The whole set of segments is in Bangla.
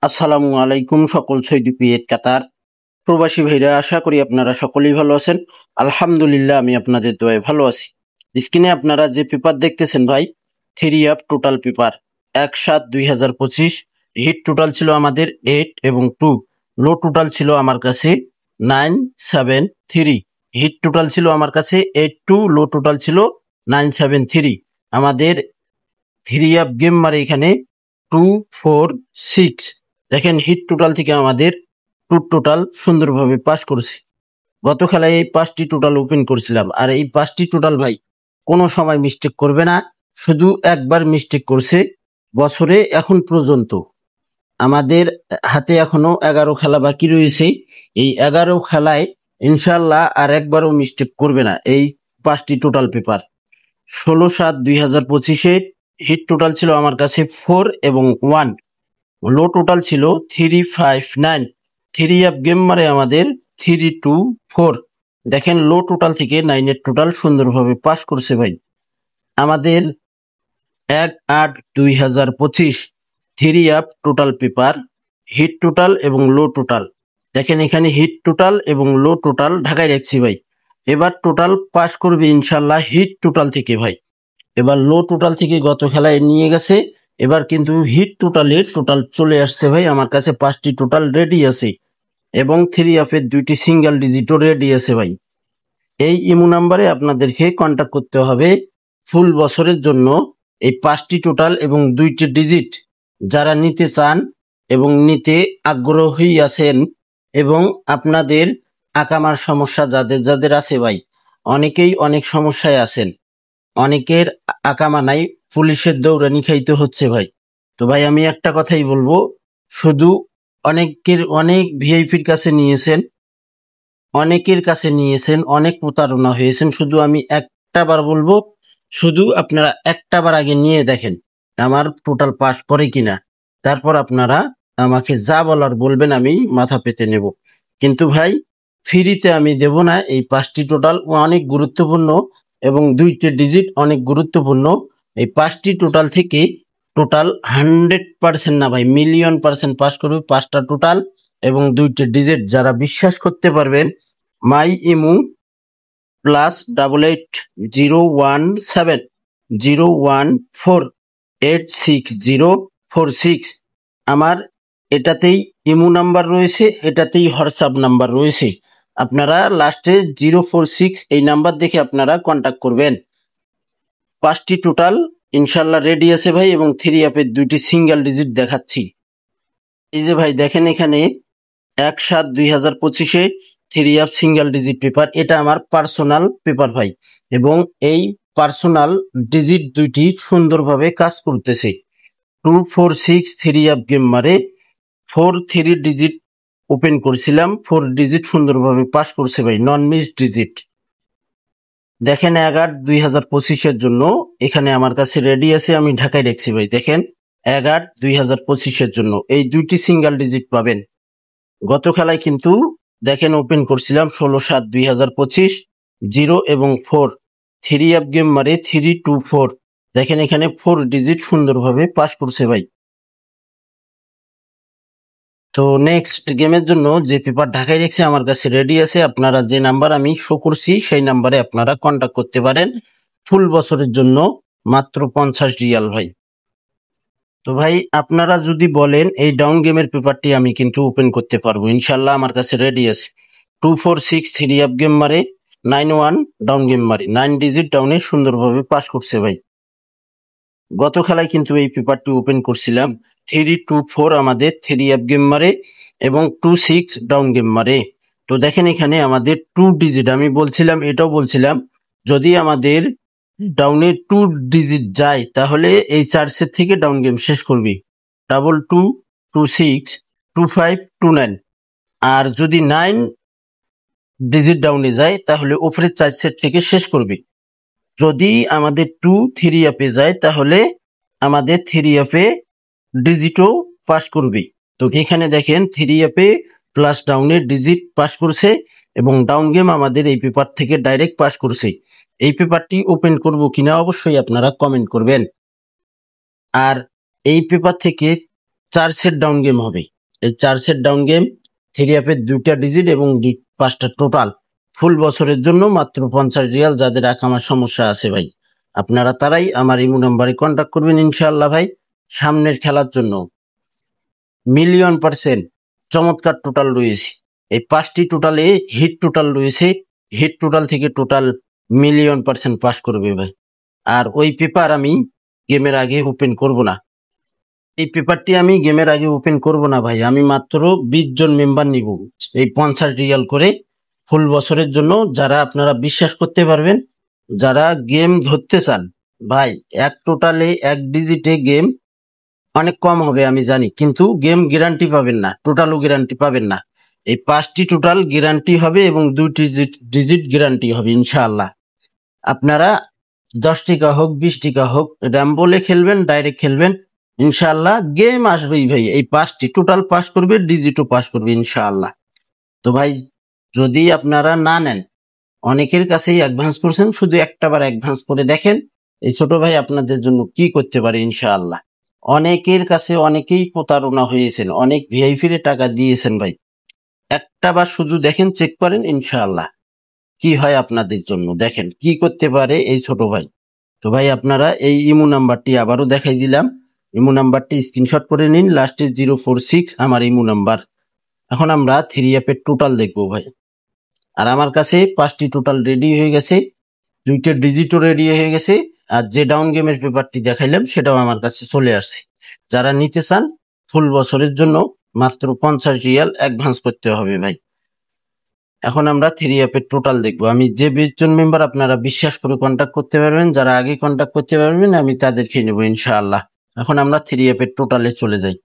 আসসালামু আলাইকুম সকল সৌদি পিএড কাতার প্রবাসী ভাইরা, আশা করি আপনারা সকলেই ভালো আছেন। আলহামদুলিল্লাহ, আমি আপনাদের দোয়ায় ভালো আছি। স্ক্রিনে আপনারা যে পেপার দেখতেছেন ভাই, 3 up total paper 1/7/2025। Hit total ছিল আমাদের 8 এবং 2। লো টোটাল ছিল আমার কাছে 973। হিট টোটাল ছিল আমার কাছে 82, লো টোটাল ছিল 973। আমাদের 3 আপ গেম মারে এখানে 2, 4, 6। দেখেন, হিট টোটাল থেকে আমাদের 2 টোটাল সুন্দরভাবে পাস করছে। গত খেলায় এই 5টি টোটাল ওপেন করছিলাম, আর এই 5টি টোটাল ভাই কোনো সময় মিস্টেক করবে না। শুধু একবার মিস্টেক করছে বছরে এখন পর্যন্ত। আমাদের হাতে এখনো 11 খেলা বাকি রয়েছে। এই 11 খেলায় ইনশাল্লাহ আর একবারও মিস্টেক করবে না এই 5টি টোটাল পেপার। 16/7/2025-এ হিট টোটাল ছিল আমার কাছে 4 এবং 1। লো টোটাল ছিল 359। 3 আপ গেম মারে আমাদের 324। দেখেন, লো টোটাল থেকে 9-এর টোটাল সুন্দরভাবে পাস করছে ভাই। আমাদের 1/8/2025 3 up total paper, hit total এবং লো টোটাল। দেখেন, এখানে হিট টোটাল এবং লো টোটাল ঢাকায় রাখছি ভাই। এবার টোটাল পাস করবে ইনশাল্লাহ হিট টোটাল থেকে ভাই। এবার লো টোটাল থেকে গত খেলায় নিয়ে গেছে, এবার কিন্তু হিট টোটালের টোটাল চলে আসছে ভাই। আমার কাছে 5টি টোটাল রেডি আছে এবং 3 আপের 2টি সিঙ্গেল ডিজিটও রেডি আছে ভাই। এই ইমো নাম্বারে আপনাদেরকে কন্ট্যাক্ট করতে হবে ফুল বছরের জন্য এই 5টি টোটাল এবং 2টি ডিজিট। যারা নিতে চান এবং নিতে আগ্রহী আছেন এবং আপনাদের আকামার সমস্যা যাদের যাদের আছে ভাই, অনেকেই অনেক সমস্যায় আছেন। অনেকের আকামা নাই, পুলিশের দৌড়ানি খাইতে হচ্ছে ভাই। তো ভাই, আমি একটা কথাই বলবো, শুধু অনেক ভিআইপির কাছে নিয়েছেন, অনেক প্রতারণা হয়েছেন। শুধু আমি একটা বার বলবো, শুধু আপনারা একটা বার আগে নিয়ে দেখেন আমার টোটাল পাস করে কিনা। তারপর আপনারা আমাকে যা বলার বলবেন, আমি মাথা পেতে নেব। কিন্তু ভাই, ফ্রিতে আমি দেব না। এই 5টি টোটাল অনেক গুরুত্বপূর্ণ এবং 2টি ডিজিট অনেক গুরুত্বপূর্ণ। এই 5টি টোটাল থেকে টোটাল 100% না ভাই, মিলিয়ন% পাস করবে 5টা টোটাল এবং 2টি ডিজিট। যারা বিশ্বাস করতে পারবেন, মাই ইমু +880170148646। আমার এটাতেই ইমু নাম্বার রয়েছে, এটাতেই হোয়াটসঅ্যাপ নাম্বার রয়েছে। আপনারা লাস্টে 046 এই নাম্বার দেখে আপনারা কন্ট্যাক্ট করবেন। 5টি টোটাল ইনশাল্লাহ রেডি আছে ভাই এবং 3 আপের 2টি সিঙ্গেল ডিজিট দেখাচ্ছি। এই যে ভাই দেখেন, এখানে 1/7/2025-এ 3 আপ সিঙ্গেল ডিজিট পেপার। এটা আমার পার্সোনাল পেপার ভাই, এবং এই পার্সোনাল ডিজিট 2টি সুন্দরভাবে কাজ করতেছে। 246 3 আপ গেম মারে 4 ডিজিট ওপেন করছিলাম, 4 ডিজিট সুন্দরভাবে পাস করছে ভাই, নন মিস ডিজিট। দেখেন, 11/2025-এর জন্য এখানে আমার কাছে রেডি আছে, আমি ঢাকায় রাখছি ভাই। দেখেন, 11/2025-এর জন্য এই 2টি সিঙ্গেল ডিজিট পাবেন। গত খেলায় কিন্তু দেখেন ওপেন করছিলাম 16/7/2025 0 এবং 4। 3 আপ গেম মারে 324। দেখেন, এখানে 4 ডিজিট সুন্দরভাবে পাস করছে ভাই। তো নেক্সট গেমের জন্য যে পেপার ঢাকায় রেখেছে আমার কাছে রেডি আছে। আপনারা যে নাম্বার আমি শো করছি সেই নাম্বারে আপনারা কন্ট্যাক্ট করতে পারেন। ফুল বছরের জন্য মাত্র 50 রিয়াল ভাই। তো ভাই, আপনারা যদি বলেন এই ডাউন গেমের পেপারটি আমি কিন্তু ওপেন করতে পারবো ইনশাল্লাহ, আমার কাছে রেডি আছে। 246 3 আপ গেম মারে 91 ডাউন গেম মারে 9 ডিজিট ডাউনে সুন্দরভাবে পাস করছে ভাই। গত খেলায় কিন্তু এই পেপারটি ওপেন করছিলাম 324 আমাদের 3 আপ গেম মারে এবং 26 ডাউন গেম মারে। তো দেখেন, এখানে আমাদের 2 ডিজিট, আমি বলছিলাম, এটাও বলছিলাম, যদি আমাদের ডাউনে 2 ডিজিট যায় তাহলে এই 4 সেট থেকে ডাউন গেম শেষ করবি। 22 26 25 29। আর যদি 9 ডিজিট ডাউনে যায় তাহলে উপরের 4 সেট থেকে শেষ করবি। যদি আমাদের 2 3 আপে যায় তাহলে আমাদের 3 আপে ডিজিটও পাস করবে। তো এখানে দেখেন 3 আপে প্লাস ডাউনে ডিজিট পাস করছে এবং ডাউন গেম আমাদের এই পেপার থেকে ডাইরেক্ট পাস করছে। এই পেপারটি ওপেন করব কিনা অবশ্যই আপনারা কমেন্ট করবেন। আর এই পেপার থেকে 4 সেট ডাউন গেম হবে। এই 4 সেট ডাউন গেম, 3 অ্যাপের 2টা ডিজিট এবং 5টা টোটাল, ফুল বছরের জন্য মাত্র 50 রিয়াল। যাদের আকামার সমস্যা আছে ভাই, আপনারা তারাই আমার ইমো নাম্বারে কন্ট্যাক্ট করবেন ইনশাআল্লাহ ভাই। সামনের খেলার জন্য %1,000,000 চমৎকার টোটাল রয়েছে। এই 5টি টোটালে হিট টোটাল রয়েছে। হিট টোটাল থেকে টোটাল %1,000,000 পাস করবে ভাই। আর ওই পেপার আমি গেমের আগে ওপেন করব না। এই পেপারটি আমি গেমের আগে ওপেন করব না ভাই। আমি মাত্র 20 জন মেম্বার নিব, এই 50 রিয়াল করে ফুল বছরের জন্য। যারা আপনারা বিশ্বাস করতে পারবেন, যারা গেম ধরতে চান ভাই, এক টোটালে এক ডিজিটে গেম অনেক কম হবে আমি জানি, কিন্তু গেম গ্যারান্টি পাবেন না, টোটালও গ্যারান্টি পাবেন না। এই 5টি টোটাল গ্যারান্টি হবে এবং 2টি ডিজিট গ্যারান্টি হবে ইনশাআল্লাহ। আপনারা 10 টাকা হোক 20 টাকা হোক র্যাম্বলে খেলবেন, ডাইরেক্ট খেলবেন, ইনশাআল্লাহ গেম আসবেই ভাই। এই 5টি টোটাল পাস করবে, ডিজিটও পাস করবে ইনশাআল্লাহ। তো ভাই, যদি আপনারা না নেন, অনেকের কাছেই অ্যাডভান্স করছেন, শুধু একটাবার অ্যাডভান্স করে দেখেন এই ছোট ভাই আপনাদের জন্য কি করতে পারে ইনশাআল্লাহ। অনেকের কাছে অনেকেই প্রতারণা হয়েছেন, অনেক ভিআইপিরে টাকা দিয়েছেন ভাই। একটাবার শুধু দেখেন, চেক করেন, ইনশাআল্লাহ কি হয় আপনাদের জন্য। দেখেন কি করতে পারে এই ছোট ভাই। তো ভাই, আপনারা এই ইমো নাম্বারটি আবারও দেখাই দিলাম। ইমো নাম্বারটি স্ক্রিনশট করে নিন, লাস্টে 046 আমার ইমো নাম্বার। এখন আমরা 3 অ্যাপের টোটাল দেখবো ভাই। আর আমার কাছে 5টি টোটাল রেডি হয়ে গেছে, 2টা ডিজিটও রেডি হয়ে গেছে। আর যে ডাউন গেমের পেপারটি দেখাইলাম সেটাও আমার কাছে চলে আসছে। যারা নিতে চান ফুল বছরের জন্য মাত্র 50 রিয়াল অ্যাডভান্স করতে হবে ভাই। এখন আমরা 3 অ্যাপের টোটাল দেখবো। আমি যে 20 জন মেম্বার আপনারা বিশ্বাস করে কন্ট্যাক্ট করতে পারবেন, যারা আগে কন্ট্যাক্ট করতে পারবেন, আমি তাদেরকে নেব ইনশাআল্লাহ। এখন আমরা 3 অ্যাপের টোটালে চলে যাই।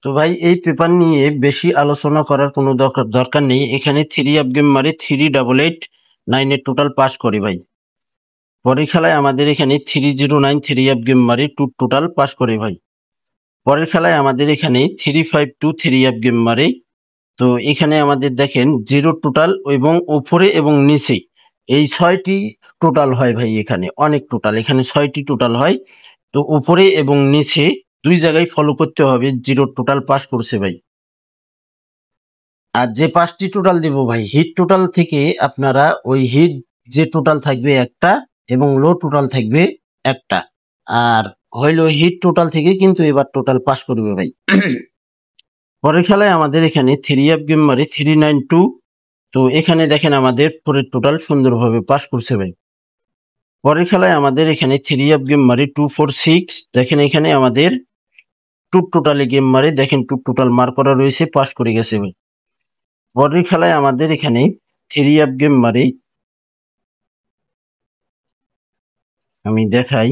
তো ভাই, এই পেপার নিয়ে বেশি আলোচনা করার কোনো দরকার নেই। এখানে 3 অ্যাপ গেম মারে 3889 এর টোটাল পাস করে ভাই। পরের খেলায় আমাদের এখানে 309 3 অ্যাপ গেম মারে টোটাল পাস করে ভাই। পরের খেলায় আমাদের এখানে 352 3 অ্যাপ গেম মারে। তো এখানে আমাদের দেখেন 0 টোটাল এবং উপরে এবং নিচে এই 6টি টোটাল হয় ভাই। এখানে অনেক টোটাল, এখানে 6টি টোটাল হয়। তো উপরে এবং নিচে 2 জায়গায় ফলো করতে হবে, 0 টোটাল পাস করছে ভাই। আর যে 5টি টোটাল দেব ভাই, হিট টোটাল থেকে আপনারা ওই হিট যে টোটাল থাকবে একটা এবং লো টোটাল থাকবে একটা। আর হইলো হিট টোটাল থেকে কিন্তু এবার টোটাল পাস করবে ভাই। পরের খেলায় আমাদের এখানে 3 অ্যাপ গেম মারে 392। তো এখানে দেখেন আমাদের পরের টোটাল সুন্দরভাবে পাস করছে ভাই। পরের খেলায় আমাদের এখানে 3 অ্যাপ গেম মারে 246। দেখেন এখানে আমাদের 2 টোটালে গেম মারে, দেখেন 2 টোটাল মার করা রয়েছে, পাস করে গেছে ভাই। পরের খেলায় আমাদের এখানে 3 অ্যাপ গেম মারে, আমি দেখাই,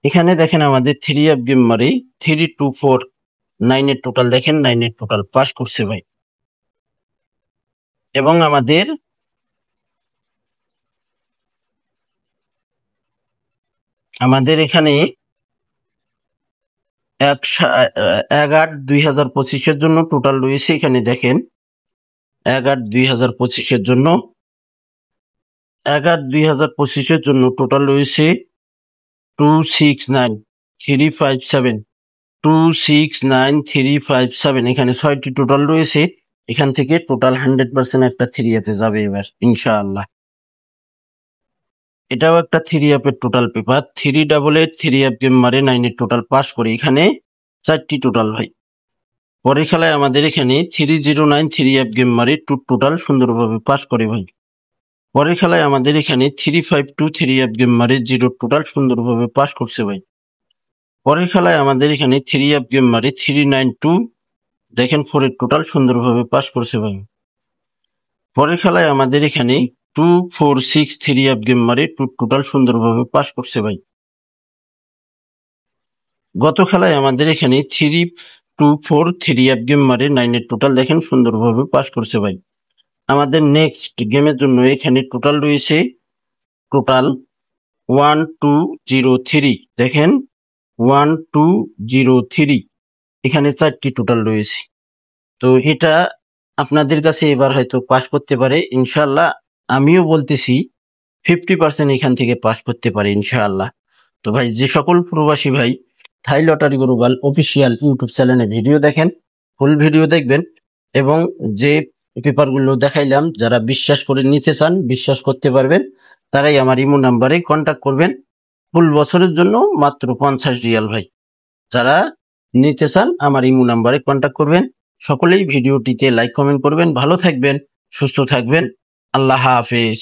এখানে দেখেন আমাদের 3 অ্যাপ গেম মারে 3249 এর টোটাল, দেখেন 9 এর টোটাল পাস করছে ভাই। এবং আমাদের এখানে 1/8/2025 জন্য টোটাল রয়েছে। এখানে দেখেন 1/8/2025 জন্য 1/8/2025 জন্য টোটাল রয়েছে 269357 269357। এখানে 6টি টোটাল রয়েছে। এখান থেকে টোটাল 100% একটা 3 অ্যাপে যাবে এবার ইনশাআল্লাহ। এটাও একটা 3 অ্যাপের টোটাল পেপার। 388 3 অ্যাপ গেম মারে 9 এর টোটাল পাস করে, এখানে 4টি টোটাল ভাই। পরের খেলায় আমাদের এখানে 309 3 অ্যাপ গেম মারে টোটাল সুন্দরভাবে পাস করে ভাই। পরের খেলায় আমাদের এখানে 352 3 অ্যাপ গেম মারে 0 টোটাল সুন্দরভাবে পাস করছে ভাই। পরের খেলায় আমাদের এখানে 3 অ্যাপ গেম মারে 392, দেখেন 4 এর টোটাল সুন্দরভাবে পাস করছে ভাই। পরের খেলায় আমাদের এখানে 246 3 অ্যাপ গেম মারে টোটাল সুন্দরভাবে পাস করছে ভাই। গত খেলায় আমাদের এখানে 324 3 অ্যাপ গেম মারে 9 এর টোটাল, দেখেন সুন্দরভাবে পাস করছে ভাই। আমাদের নেক্সট গেমের জন্য এখানে টোটাল রয়েছে টোটাল 1203, দেখেন 1203। এখানে 4টি টোটাল রয়েছে। তো এটা আপনাদের কাছে এবার হয়তো পাস করতে পারে ইনশাআল্লাহ। আমিও বলতেছি 50% এখান থেকে পাস করতে পারে ইনশাআল্লাহ। তো ভাই, যে সকল প্রবাসী ভাই থাই লটারি গ্লোবাল অফিসিয়াল ইউটিউব চ্যানেলে ভিডিও দেখেন, ফুল ভিডিও দেখবেন এবং যে পেপারগুলো দেখাইলাম যারা বিশ্বাস করে নিতে চান, বিশ্বাস করতে পারবেন, তারাই আমার ইমো নাম্বারে কন্ট্যাক্ট করবেন। ফুল বছরের জন্য মাত্র 50 রিয়াল ভাই। যারা নিতে চান আমার ইমো নাম্বারে কন্ট্যাক্ট করবেন। সকলেই ভিডিওটিতে লাইক কমেন্ট করবেন। ভালো থাকবেন, সুস্থ থাকবেন। আল্লাহ হাফেজ।